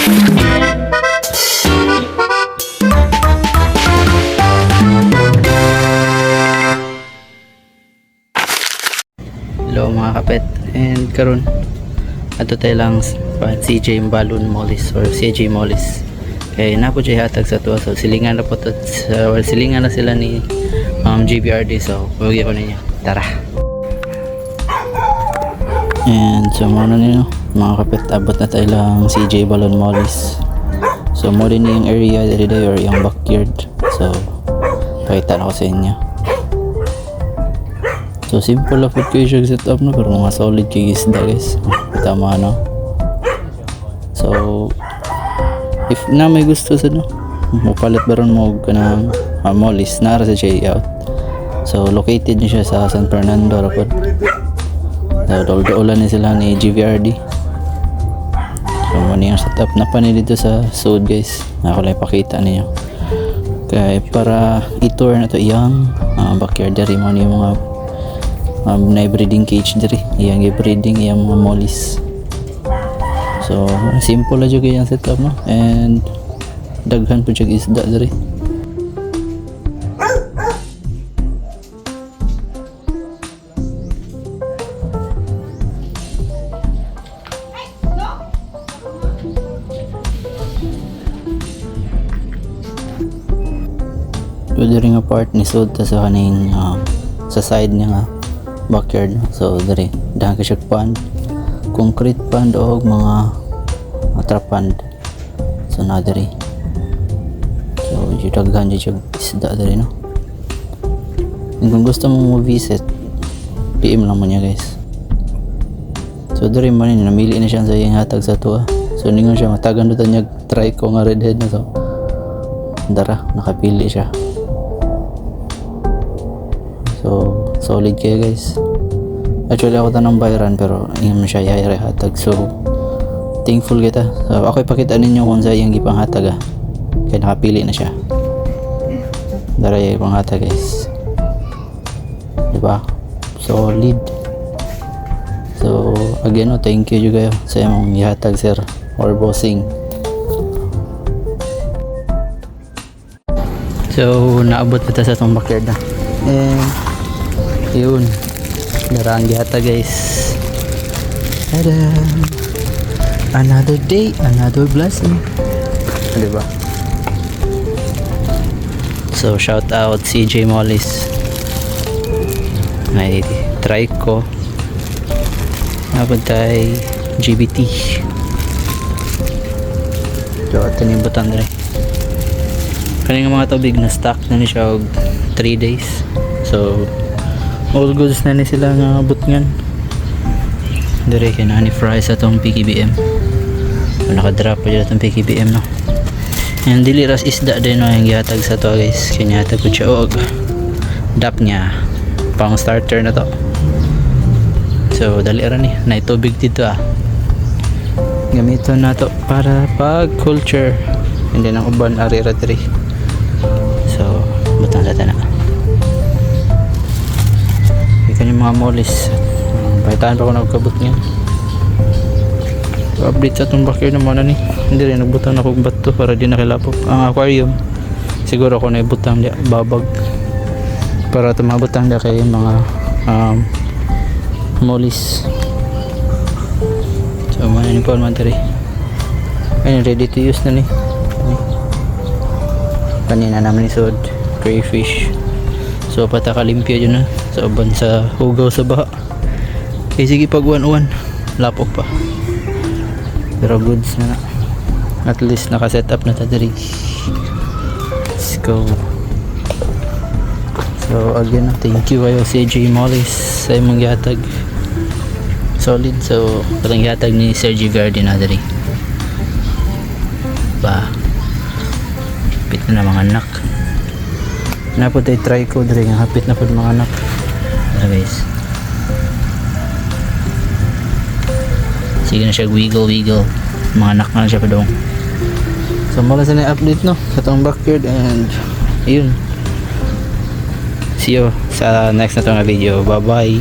Hello mga kapet, and karon ato tayo lang CJ Balloon Mollis or CJ Mollis kay napo siya hatag sa tuwa, so silingan na po to, silingan na sila ni GBRD, so huwag ko ninyo, tara. And so muna ninyo mga kapet, abot na tayo lang CJ Balloon Mollis. So mo din yung area dito or yung backyard, so pakita na ko sa inyo. So simple lang po kayo siya setup no, pero mga solid kayo isda guys, tama no. So if na may gusto sa no, mapalit baron mo kanang mollis nara sa layout. So located niya siya sa San Fernando rapod. So ulan ni sila ni GVRD. So muna yung setup na pa dito sa sud guys, ako lang ipakita niyo kaya para i-tour na to iyang backyard dari mo ni mga na breeding cage diri, iyang breeding iyang mga mollies. So simple lang juga yung setup no, and daghan po siya isda diri. So diri nga part ni sud ta sa kaning sa side niya nga backyard no? So diri dahan ka siya pond, concrete pond o mga trap pond. So na diri, so daghan siya isda diri no. And kung gusto mo visit, PM lang mo niya guys. So diri man ni namili na siya sa iyang hatag sa tuwa, so ningon siya matagan do niya try ko nga redhead na, so dara nakapili siya. So solid kayo guys. Actually ako tanong bayaran pero hindi mo siya yayari hatag, so thankful kita. So ako ipakita ninyo kung sa iyang ipang hatag kaya nakapili na siya. Dara yung ipang hatag guys, diba? Solid. So again thank you juga sa iyong ihatag sir or bossing. So naabot kita sa itong backyard na, and yun, darang gihata guys. Tada! Another day, another blessing, diba? So shout out CJ Mollis, may try ko nabuntay GBT. So ito na yung butang rin kanina mga tubig na stock na ni siya 3 days, so all goods na ni sila nga butngan dire kay na ni fry sa tong PKBM. So nakadrop pa dito tong PKBM no, and dili ras isda din no yung gihatag sa to guys, kanya hatag ko siya og dap niya pang starter na to. So dali ra ni na tubig dito gamiton na to para pag culture, hindi na uban ari ra diri. So butang sa tanan yung mga mollis, pahitaan pa ako nagkabot niya. So update sa itong backyard naman na ni, hindi rin nagbutang na akong bato para di nakilapok ang aquarium. Siguro ako na ibutang niya babag para tumabutang niya kay mga mollis. So manin po naman tari, ayun ready to use na ni. Kanina naman isod crayfish, so patakalimpyo dyan na sa uban sa hugaw sa baha. Okay, sige pag 1-1 lapok pa, pero goods na at least naka-set up na tadiri. Let's go. So again thank you kayo CJ Mollis sa imong gihatag, solid. So katong gihatag ni Sir GVRD na diri ba hapit na mga anak na po tayo try ko diri nga hapit na po mga anak guys. Sige na siya wiggle mga anak na siya pa dong. So mula sa na update no sa itong backyard, and ayun, see you sa next na itong video. Bye bye.